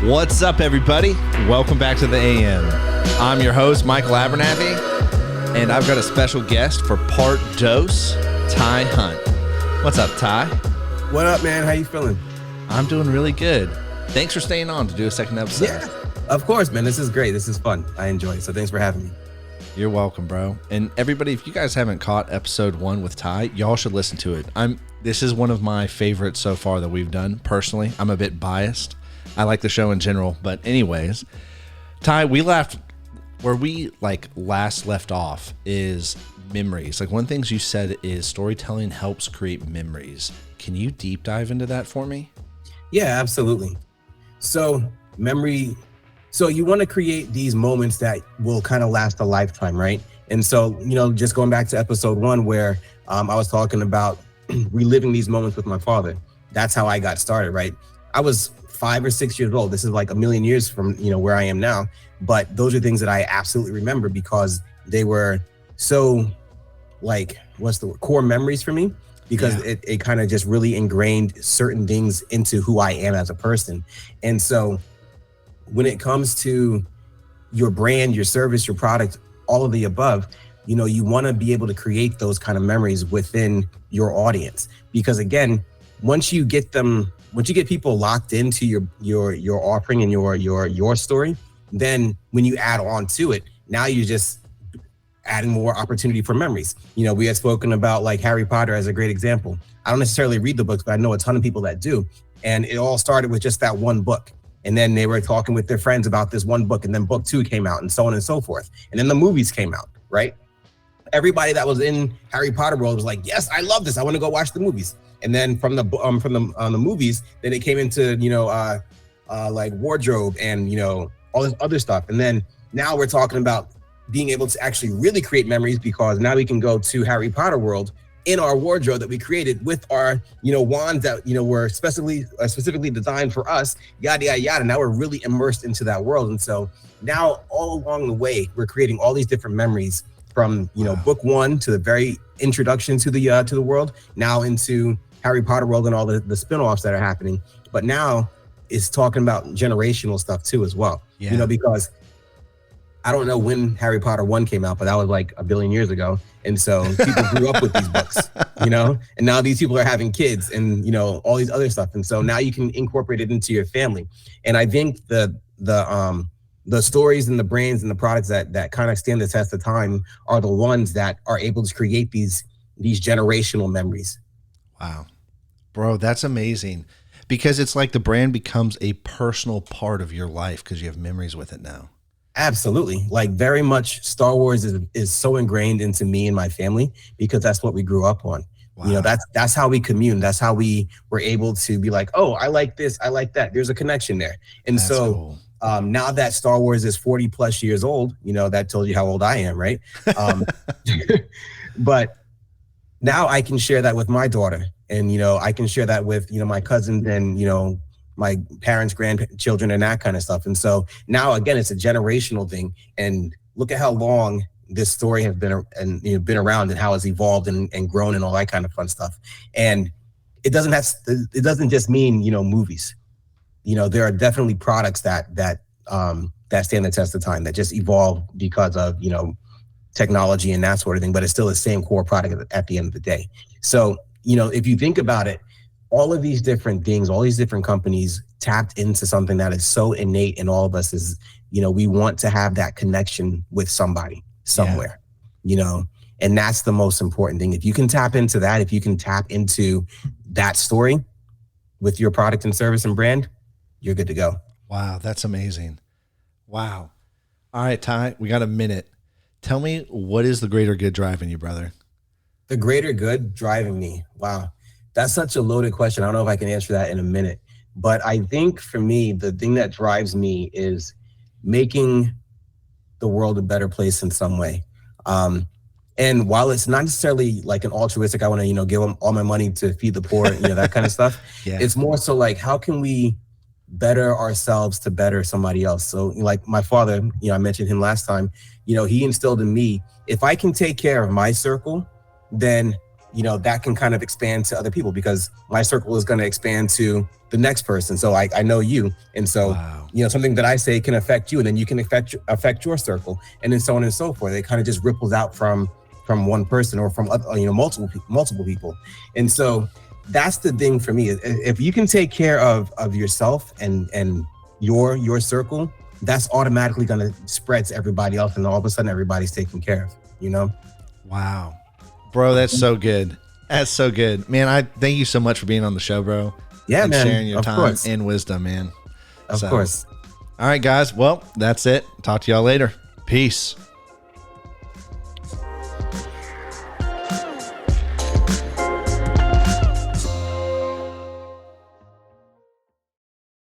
What's up, everybody? Welcome back to the AM. I'm your host, Michael Abernathy, and I've got a special guest for part dose, Ty Hunt. What's up, Ty? What up, man? How you feeling? I'm doing really good. Thanks for staying on to do a second episode. Yeah, of course, man. This is great. This is fun. I enjoy it. So thanks for having me. You're welcome, bro. And everybody, if you guys haven't caught episode 1 with Ty, y'all should listen to it. This is one of my favorites so far that we've done. Personally, I'm a bit biased. I like the show in general, but anyways, Ty, where we last left off is memories. Like, one of the things you said is storytelling helps create memories. Can you deep dive into that for me? Yeah, absolutely. So you want to create these moments that will kind of last a lifetime, right? And so, just going back to episode 1 where I was talking about reliving these moments with my father. That's how I got started, right? I was 5 or 6 years old. This is like a million years from, where I am now. But those are things that I absolutely remember because they were so core memories for me, because it kind of just really ingrained certain things into who I am as a person. And so when it comes to your brand, your service, your product, all of the above, you want to be able to create those kind of memories within your audience. Because again, once you get people locked into your offering and your story, then when you add on to it, now you're just adding more opportunity for memories. We had spoken about like Harry Potter as a great example. I don't necessarily read the books, but I know a ton of people that do. And it all started with just that one book. And then they were talking with their friends about this one book, and then book 2 came out, and so on and so forth. And then the movies came out, right? Everybody that was in Harry Potter world was like, yes, I love this. I want to go watch the movies. And then from the movies, then it came into, like wardrobe and, all this other stuff. And then now we're talking about being able to actually really create memories, because now we can go to Harry Potter world in our wardrobe that we created with our, wands that, were specifically designed for us, yada, yada, yada. Now we're really immersed into that world. And so now all along the way, we're creating all these different memories from, book 1 to the very introduction to the world, now into Harry Potter world and all the spin-offs that are happening. But now it's talking about generational stuff too, as well, because I don't know when Harry Potter 1 came out, but that was like a billion years ago. And so people grew up with these books, and now these people are having kids and, all these other stuff. And so now you can incorporate it into your family. And I think the stories and the brands and the products that kind of stand the test of time are the ones that are able to create these generational memories. Wow, bro, that's amazing, because it's like the brand becomes a personal part of your life because you have memories with it now. Absolutely. Like, very much Star Wars is so ingrained into me and my family because that's what we grew up on. Wow. That's how we commune. That's how we were able to be like, oh, I like this, I like that. There's a connection there. And that's so cool. Now that Star Wars is 40 plus years old, that tells you how old I am, right? But now I can share that with my daughter, and, I can share that with, my cousins and, my parents, grandchildren, and that kind of stuff. And so now, again, it's a generational thing. And look at how long this story has been around, and how it's evolved and grown and all that kind of fun stuff. And it doesn't just mean, movies. There are definitely products that stand the test of time, that just evolve because of, technology and that sort of thing, but it's still the same core product at the end of the day. So, if you think about it, all of these different things, all these different companies tapped into something that is so innate in all of us is, we want to have that connection with somebody somewhere, and that's the most important thing. If you can tap into that, if you can tap into that story with your product and service and brand, you're good to go. Wow, that's amazing. Wow. All right, Ty, we got a minute. Tell me, what is the greater good driving you, brother? The greater good driving me. Wow. That's such a loaded question. I don't know if I can answer that in a minute, but I think for me, the thing that drives me is making the world a better place in some way. And while it's not necessarily like an altruistic, I want to, give them all my money to feed the poor, that kind of stuff. Yeah. It's more so like, how can we better ourselves to better somebody else? So like my father, I mentioned him last time, he instilled in me, if I can take care of my circle, then that can kind of expand to other people, because my circle is going to expand to the next person. So I know you. And so, Wow. Something that I say can affect you, and then you can affect your circle, and then so on and so forth. It kind of just ripples out from one person, or from multiple people. And so that's the thing for me. If you can take care of yourself and your circle, that's automatically going to spread to everybody else, and all of a sudden everybody's taken care of. Wow, bro, that's so good. That's so good, man. I thank you so much for being on the show, bro. Yeah, and man. sharing your Of time course. and wisdom, man. Of course. All right, guys. Well, that's it. Talk to y'all later. Peace.